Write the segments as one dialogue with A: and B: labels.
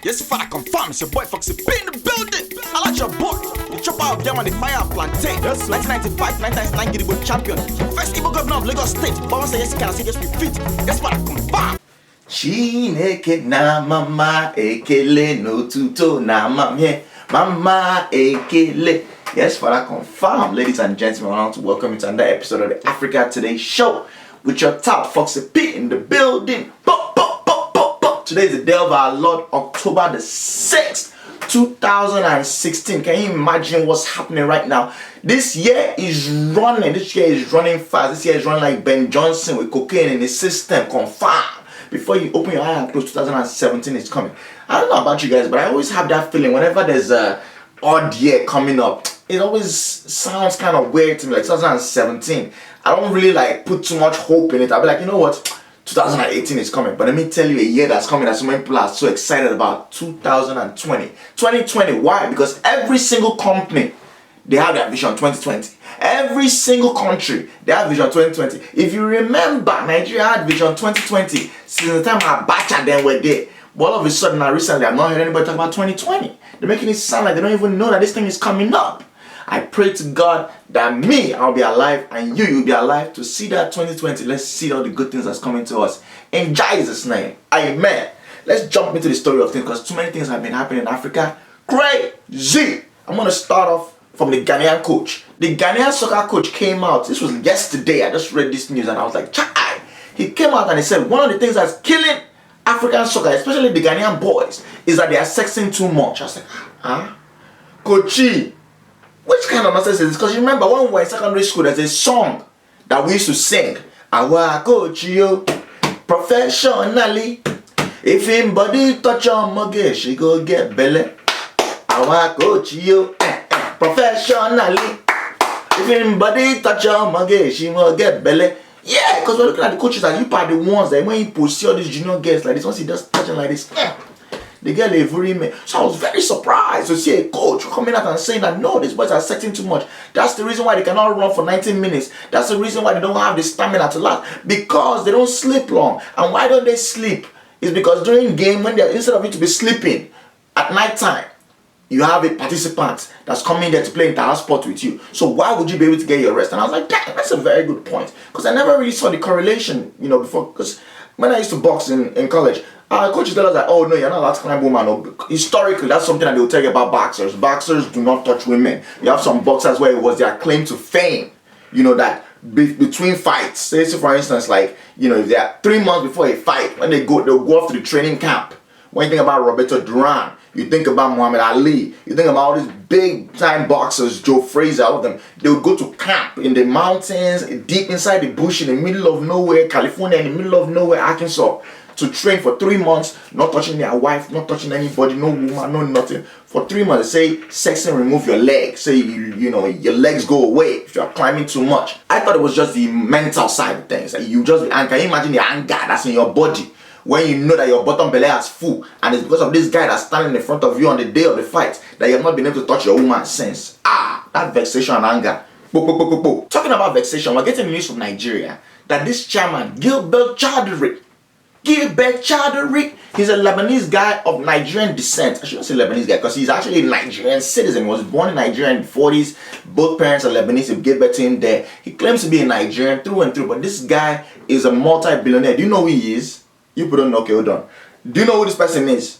A: Yes, if I confirm, it's your boy Foxy P in the building. I like your boy. The chopper of them on the fire and plantain. Yes, 1995, 1999 Gilbert champion. First evil governor of Lagos State. But once I yes, can I say yes, we fit. Yes, what I confirm.
B: Chineke na mama ekele no tuto na mama ekele. Yes, for that confirm, ladies and gentlemen, I want to welcome you to another episode of the Africa Today show with your top Foxy P in the building. Today is the day of our Lord, October the 6th, 2016. Can you imagine what's happening right now? This year is running. This year is running fast. This year is running like Ben Johnson with cocaine in his system. Confirm. Before you open your eye and close, 2017 is coming. I don't know about you guys, but I always have that feeling whenever there's a odd year coming up. It always sounds kind of weird to me, like 2017. I don't really like put too much hope in it. I'll be like, you know what? 2018 is coming. But let me tell you, a year that's coming that so many people are so excited about, 2020. 2020, why? Because every single company, they have their vision 2020. Every single country, they have vision 2020. If you remember, Nigeria had vision 2020 since the time Abacha then were there. But all of a sudden, now recently, I've not heard anybody talk about 2020. They're making it sound like they don't even know that this thing is coming up. I pray to God that me, I'll be alive, and you'll be alive to see that 2020. Let's see all the good things that's coming to us. In Jesus' name, amen. Let's jump into the story of things because too many things have been happening in Africa. Crazy! I'm going to start off from the Ghanaian coach. The Ghanaian soccer coach came out. This was yesterday. I just read this news and I was like, Chai! He came out and he said one of the things that's killing African soccer, especially the Ghanaian boys, is that they are sexing too much. I was like, huh? Coachy, which kind of nonsense is this? Because you remember when we were in secondary school, there's a song that we used to sing. Our coach you professionally. If anybody touch your mortgage, she go get belly. Our coach you professionally. If anybody touch your mortgage, she will get belly. Yeah, because we're looking at the coaches and you are the ones that when you see all these junior girls like this, once he does touching like this, they get a very me. So I was very surprised to see a coach coming out and saying that no, these boys are sexing too much. That's the reason why they cannot run for 19 minutes. That's the reason why they don't have the stamina to last. Because they don't sleep long. And why don't they sleep? It's because during game, when they're instead of you to be sleeping at night time, you have a participant that's coming there to play inter-house sport with you. So why would you be able to get your rest? And I was like, damn, that's a very good point. Because I never really saw the correlation, before. Because when I used to box in college, coaches tell us that, oh no, you're not allowed to climb woman. Historically, that's something that they'll tell you about boxers. Boxers do not touch women. You have some boxers where it was their claim to fame, that between fights, say for instance, like, if they are 3 months before a fight, when they'll go off to the training camp. When you think about Roberto Duran, you think about Muhammad Ali, you think about all these big time boxers, Joe Frazier, all of them, they would go to camp in the mountains, deep inside the bush, in the middle of nowhere, California, in the middle of nowhere, Arkansas, to train for 3 months, not touching their wife, not touching anybody, no woman, no nothing. For 3 months, say, sex and remove your legs. Say, your legs go away if you're climbing too much. I thought it was just the mental side of things. Like and can you imagine the anger that's in your body when you know that your bottom belly is full and it's because of this guy that's standing in front of you on the day of the fight that you have not been able to touch your woman since. That vexation and anger. Talking about vexation, we're getting news from Nigeria that this chairman, Gilbert, he's a Lebanese guy of Nigerian descent. I shouldn't say Lebanese guy because he's actually a Nigerian citizen. He was born in Nigeria in the 40s. Both parents are Lebanese. He gave birth to him there. He claims to be a Nigerian through and through, but this guy is a multi-billionaire. Do you know who he is? You put on, okay, hold on. Do you know who this person is?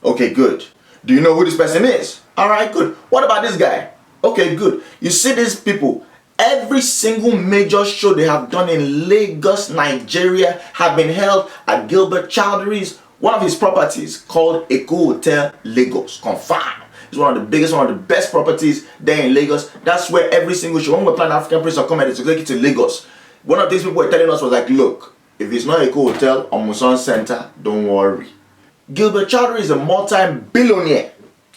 B: Okay, good. Do you know who this person is? Alright, good. What about this guy? Okay, good. You see these people, every single major show they have done in Lagos, Nigeria, have been held at Gilbert Chaudhoury's, one of his properties called Eko Hotel Lagos. Confirm. It's one of the biggest, one of the best properties there in Lagos. That's where every single show, when we're planning African Prince of Comedy to take it to Lagos, one of these people were telling us was like, look, if it's not a hotel or Muson Center, don't worry. Gilbert Chaudhoury is a multi-billionaire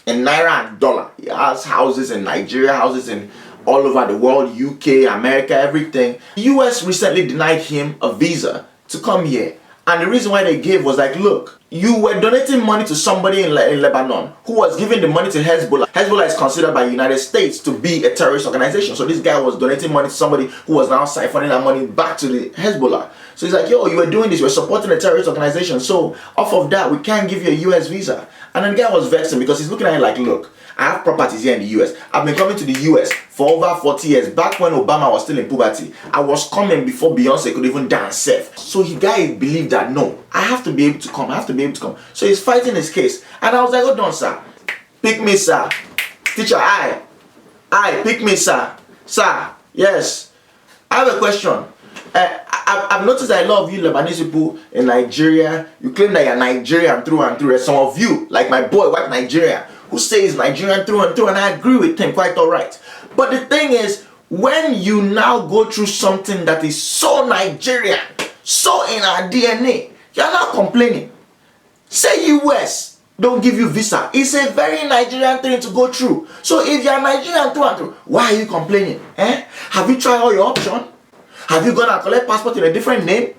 B: in Naira and dollar. He has houses in Nigeria, houses in all over the world, UK, America, everything. The US recently denied him a visa to come here. And the reason why they gave was like, look, you were donating money to somebody in Lebanon who was giving the money to Hezbollah. Hezbollah is considered by the United States to be a terrorist organization. So this guy was donating money to somebody who was now siphoning that money back to the Hezbollah. So he's like, yo, you were doing this, you were supporting a terrorist organization. So off of that, we can't give you a US visa. And then the guy was vexing because he's looking at it like, look, I have properties here in the US. I've been coming to the US for over 40 years. Back when Obama was still in puberty, I was coming before Beyonce could even dance safe. So the guy believed that, no, I have to be able to come. I have to be able to come. So he's fighting his case. And I was like, hold on, sir. Pick me, sir. Teacher, I pick me, sir. Sir, yes. I have a question. I've noticed that a lot of you Lebanese people in Nigeria, you claim that you're Nigerian through and through. There's some of you, like my boy, white Nigerian, who says Nigerian through and through, and I agree with him quite alright. But the thing is, when you now go through something that is so Nigerian, so in our DNA, you're not complaining. Say US don't give you visa. It's a very Nigerian thing to go through. So if you're Nigerian through and through, why are you complaining? Have you tried all your options? Have you gone and collect passport in a different name?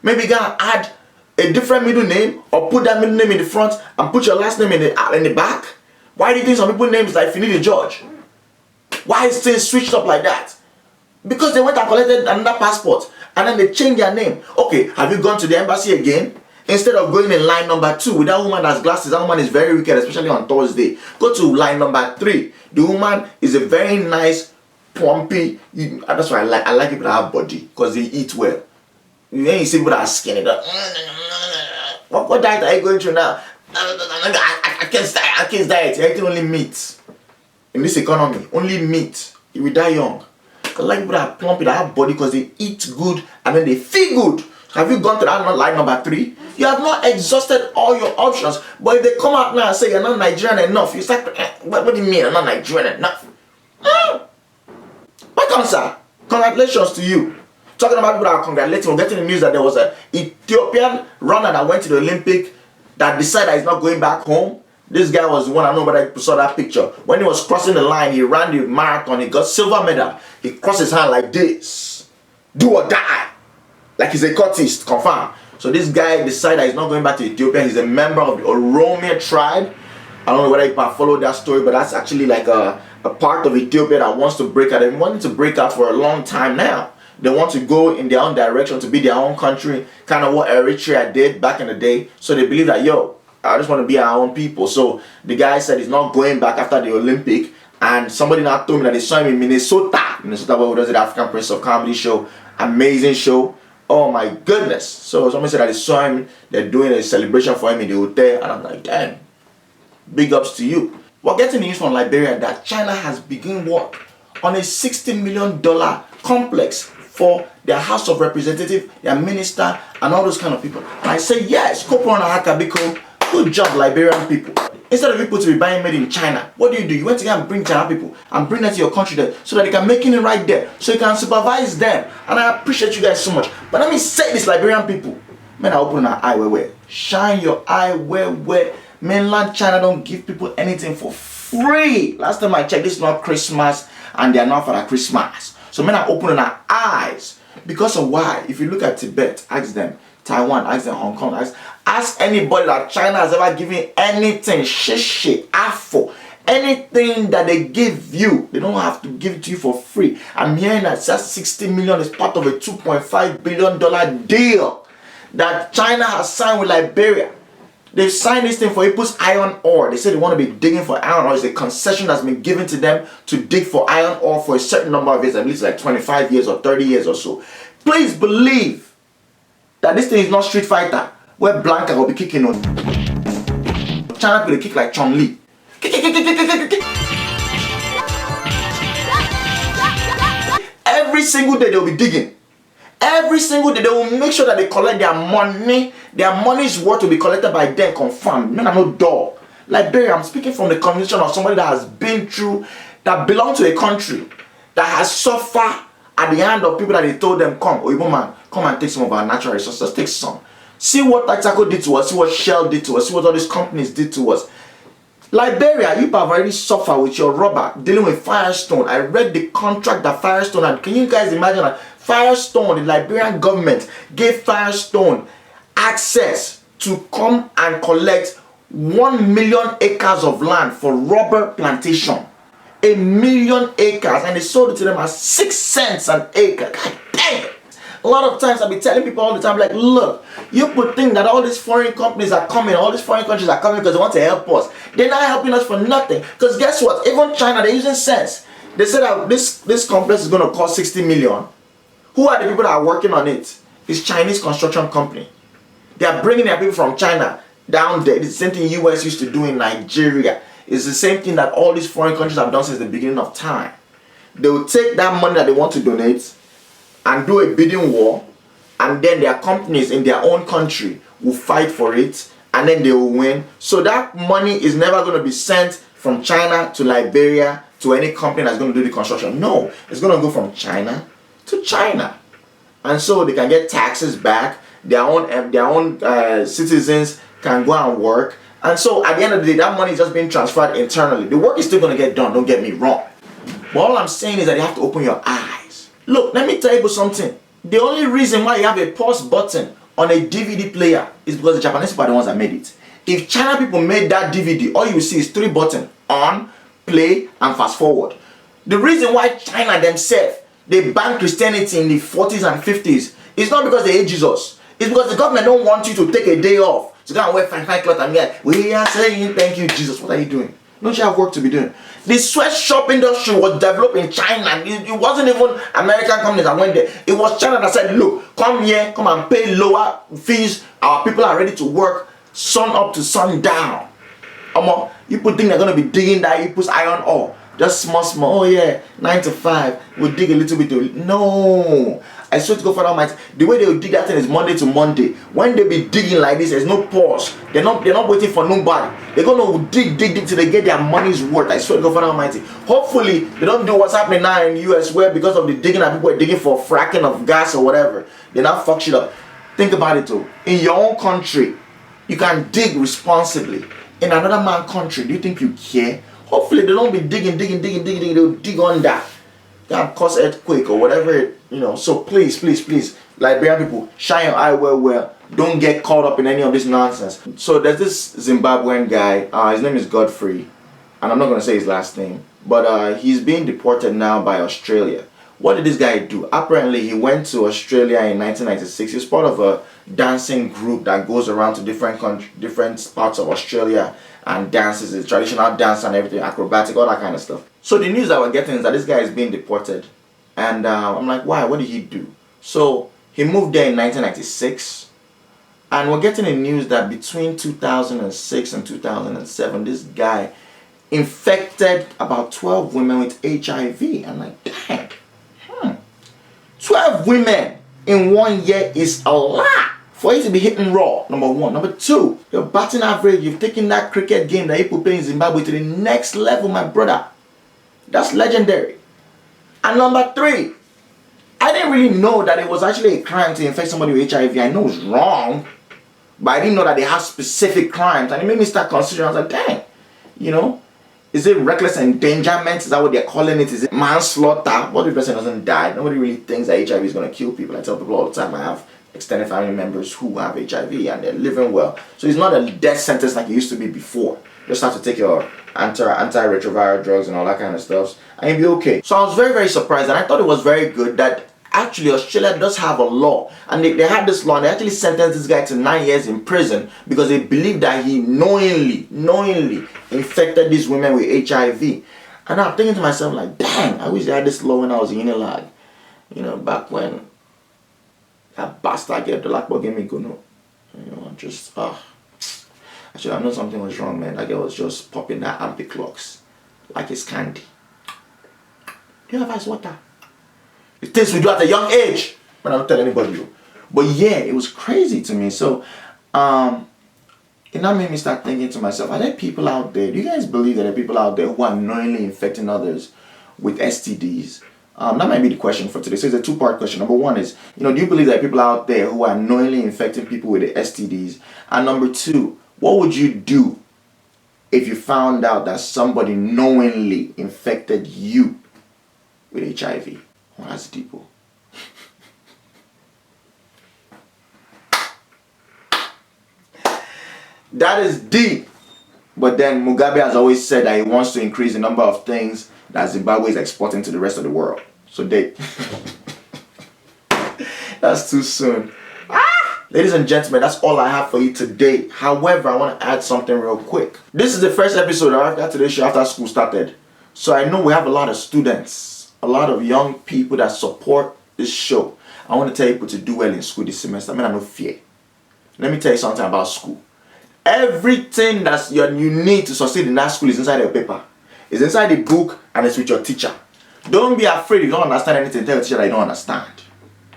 B: Maybe gonna add a different middle name, or put that middle name in the front and put your last name in the back? Why do you think some people's names like Finidi George? Why is things switched up like that? Because they went and collected another passport and then they changed their name. Okay, have you gone to the embassy again? Instead of going in line number 2 with that woman that has glasses, that woman is very wicked, especially on Thursday. Go to line number 3. The woman is a very nice, plumpy. That's why I like people that have body, because they eat well. When you see people that are skinny, what diet are you going through now? I can't diet. I eat only meat. In this economy, only meat. You will die young. I like people that are plumpy, that have body, because they eat good and then they feel good. Have you gone to that line number 3? You have not exhausted all your options. But if they come out now and say you're not Nigerian enough, you start, what do you mean I'm not Nigerian enough? Welcome, sir. Congratulations to you. Talking about people that are congratulating, we're getting the news that there was an Ethiopian runner that went to the Olympic that decided he's not going back home. This guy was the one, I know, but I saw that picture. When he was crossing the line, he ran the marathon, he got silver medal. He crossed his hand like this. Do or die. Like he's a cultist, confirmed. So this guy decided he's not going back to Ethiopia. He's a member of the Oromo tribe. I don't know whether you can follow that story, but that's actually like a part of Ethiopia that wants to break out. They've been wanting to break out for a long time now. They want to go in their own direction, to be their own country, kind of what Eritrea did back in the day. So they believe that, yo, I just want to be our own people. So the guy said he's not going back after the Olympic. And somebody now told me that they saw him in Minnesota, where he does the African Prince of Comedy show. Amazing show. Oh my goodness. So somebody said that they saw him, they're doing a celebration for him in the hotel. And I'm like, damn, big ups to you. We're getting news from Liberia that China has begun work on a $60 million complex for their House of Representatives, their minister, and all those kind of people. And I say, yes, good job, Liberian people. Instead of people to be buying made in China, what do? You went to go and bring China people and bring them to your country there so that they can make it right there, so you can supervise them. And I appreciate you guys so much. But let me say this, Liberian people. Man, I open our eye where. Shine your eye where. Mainland China don't give people anything for free. Last time I checked, this is not Christmas and they are not for the Christmas. So men are opening our eyes. Because of why? If you look at Tibet, ask them. Taiwan, ask them. Hong Kong, ask anybody that China has ever given anything, shishi, afo, anything that they give you, they don't have to give it to you for free. I'm hearing that that 60 million is part of a $2.5 billion deal that China has signed with Liberia. They've signed this thing for Ipu's iron ore. They said they want to be digging for iron ore. It's a concession that's been given to them to dig for iron ore for a certain number of years, at least like 25 years or 30 years or so. Please believe that this thing is not Street Fighter, where Blanca will be kicking on. China will kick like Chun-Li. Every single day they'll be digging. Every single day they will make sure that they collect their money. Their money's worth will be collected by them, confirmed. Men are no dog. Liberia, I'm speaking from the condition of somebody that has been through, that belongs to a country that has suffered at the hand of people that they told them, come, Oyibo man, come and take some of our natural resources, take some. See what Taxaco did to us, see what Shell did to us, see what all these companies did to us. Liberia, you have already suffered with your rubber, dealing with Firestone. I read the contract that Firestone had. Can you guys imagine that? Firestone, the Liberian government gave Firestone access to come and collect 1 million acres of land for rubber plantation. 1 million acres, and they sold it to them at 6 cents an acre. God dang it. A lot of times I'll be telling people all the time, like, look, you could think that all these foreign companies are coming, all these foreign countries are coming because they want to help us. They're not helping us for nothing. Because guess what? Even China, they're using sense. They said that this complex is going to cost 60 million. Who are the people that are working on it? It's Chinese construction company. They are bringing their people from China down there. It's the same thing US used to do in Nigeria. It's the same thing that all these foreign countries have done since the beginning of time. They will take that money that they want to donate and do a bidding war, and then their companies in their own country will fight for it, and then they will win. So that money is never going to be sent from China to Liberia to any company that's going to do the construction. No, it's going to go from China to China. And so they can get taxes back. Their own citizens can go and work. And so at the end of the day, that money is just being transferred internally. The work is still going to get done, don't get me wrong. But all I'm saying is that you have to open your eyes. Look, let me tell you something. The only reason why you have a pause button on a DVD player is because the Japanese people are the ones that made it. If China people made that DVD, all you will see is 3 buttons: on, play, and fast forward. The reason why China themselves, they banned Christianity in the 40s and 50s is not because they hate Jesus. It's because the government don't want you to take a day off to go and wear fine clothes and get, we are saying thank you, Jesus. What are you doing? Don't you have work to be doing? The sweatshop industry was developed in China. It wasn't even American companies that went there. It was China that said, look, come here, come and pay lower fees. Our people are ready to work sun up to sun down. You think they're going to be digging that, you put iron ore. Just small, oh yeah, 9 to 5, we'll dig a little bit. No, I swear to God, Father Almighty, the way they will dig that thing is Monday to Monday. When they be digging like this, there's no pause. They're not waiting for nobody. They're going to dig till they get their money's worth. I swear to God, Father Almighty. Hopefully, they don't do what's happening now in the US, where because of the digging that people are digging for fracking of gas or whatever, they now fuck shit up. Think about it though. In your own country, you can dig responsibly. In another man's country, do you think you care? Hopefully they don't be digging, they'll dig on that. Can cause earthquake or whatever, So please, Liberian people, shine your eye well. Don't get caught up in any of this nonsense. So there's this Zimbabwean guy, his name is Godfrey, and I'm not going to say his last name, but he's being deported now by Australia. What did this guy do? Apparently he went to Australia in 1996. He was part of a dancing group that goes around to different parts of Australia and dances, the traditional dance and everything, acrobatic, all that kind of stuff. So the news that we're getting is that this guy is being deported. And I'm like, why? What did he do? So he moved there in 1996. And we're getting the news that between 2006 and 2007, this guy infected about 12 women with HIV. I'm like, dang. 12 women in 1 year is a lot for you to be hitting raw, number one. Number two, your batting average, you've taken that cricket game that people play in Zimbabwe to the next level, my brother. That's legendary. And number three, I didn't really know that it was actually a crime to infect somebody with HIV. I know it's wrong, but I didn't know that they have specific crimes. And it made me start considering. I was like, dang, is it reckless endangerment? Is that what they're calling it? Is it manslaughter? What if the person doesn't die? Nobody really thinks that HIV is going to kill people. I tell people all the time, I have extended family members who have HIV and they're living well. So it's not a death sentence like it used to be before. You just have to take your antiretroviral drugs and all that kind of stuff and you'll be okay. So I was very, very surprised, and I thought it was very good that actually Australia does have a law, and they had this law, and they actually sentenced this guy to 9 years in prison because they believe that he knowingly infected these women with HIV. And I'm thinking to myself like, dang, I wish they had this law when I was in Unilag, back when that bastard gave the black boy gave me gono. I should have known something was wrong, man. That girl was just popping that ampiclox like it's candy. Do you have ice water? It's things we do at a young age, but I don't tell anybody. But yeah, it was crazy to me. So, it now made me start thinking to myself, are there people out there, do you guys believe that there are people out there who are knowingly infecting others with STDs? That might be the question for today. So it's a two-part question. Number one is, do you believe there are people out there who are knowingly infecting people with the STDs? And number two, what would you do if you found out that somebody knowingly infected you with HIV? Well, that's deep. That is deep. But then Mugabe has always said that he wants to increase the number of things that Zimbabwe is exporting to the rest of the world. So that's That's too soon. Ladies and gentlemen, that's all I have for you today. However, I want to add something real quick. This is the first episode I've got today's show after school started. So I know we have a lot of students, a lot of young people that support this show. I want to tell people to do well in school this semester. I mean, I no fear. Let me tell you something about school. Everything that you need to succeed in that school is inside your paper. It's inside the book and it's with your teacher. Don't be afraid if you don't understand anything. Tell your teacher that you don't understand.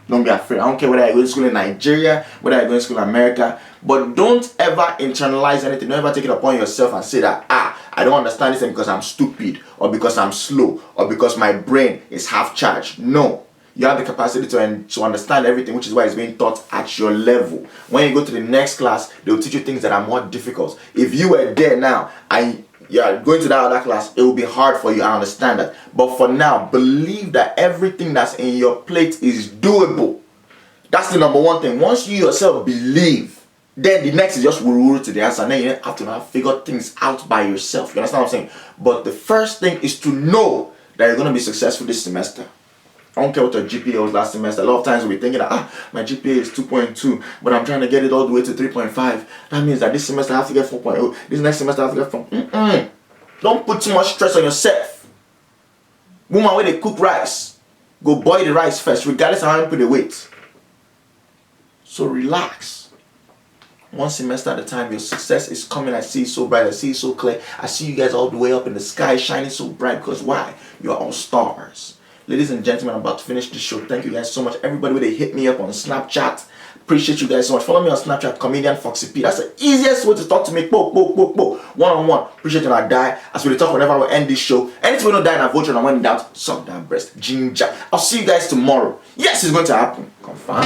B: Don't be afraid. I don't care whether I go to school in Nigeria, whether I go to school in America. But don't ever internalize anything. Don't ever take it upon yourself and say that, I don't understand this because I'm stupid, or because I'm slow, or because my brain is half charged. No. You have the capacity to understand everything, which is why it's being taught at your level. When you go to the next class, they'll teach you things that are more difficult. If you were there now and you're going to that other class, it will be hard for you. I understand that. But for now, believe that everything that's in your plate is doable. That's the number one thing. Once you yourself believe, then the next is just wuru to the answer. And then you have to now figure things out by yourself. You understand what I'm saying? But the first thing is to know that you're going to be successful this semester. I don't care what your GPA was last semester. A lot of times we'll be thinking that, my GPA is 2.2, but I'm trying to get it all the way to 3.5. That means that this semester I have to get 4.0. This next semester I have to get 4. Don't put too much stress on yourself. Woman, when they cook rice, go boil the rice first, regardless of how you put the weight. So relax. One semester at a time, your success is coming. I see it so bright. I see it so clear. I see you guys all the way up in the sky shining so bright. Because why? You are all stars. Ladies and gentlemen, I'm about to finish the show. Thank you guys so much. Everybody, they hit me up on Snapchat. Appreciate you guys so much. Follow me on Snapchat, comedian Foxy P. That's the easiest way to talk to me. One-on-one. Appreciate you and I die. As we talk whenever we end this show. Anything we don't die and I vote and I went down, suck that breast. Ginger. I'll see you guys tomorrow. Yes, it's going to happen. Confirm.